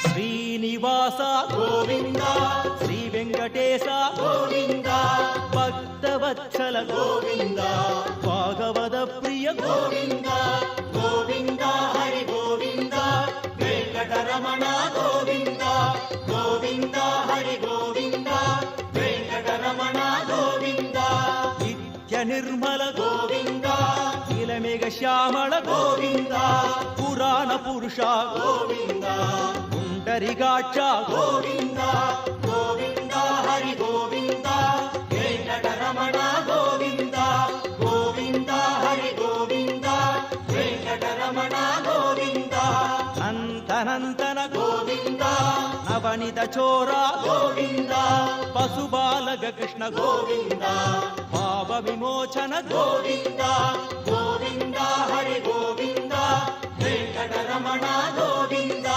శ్రీనివాస గోవింద శ్రీ వెంకటేశ గోవింద భక్తవత్సల గోవింద భాగవత ప్రియ గోవింద గోవింద హరి గోవింద వెంకటరమణ గోవింద గోవింద హరి గోవింద వెంకటరమణ గోవింద నిత్య నిర్మల గోవింద నీలమేఘ శ్యామళ గోవింద పురాణ పురుష గోవింద పుండరికాక్ష గోవింద గోవింద హరి గోవింద వెంకటరమణ గోవింద గోవింద హరి గోవింద వెంకటరమణ గోవింద నంతనంతన గోవింద నవనిత చోర గోవింద పశుబాలక కృష్ణ గోవింద భావ విమోచన గోవింద గోవింద హరి గోవింద వెంకటరమణ గోవింద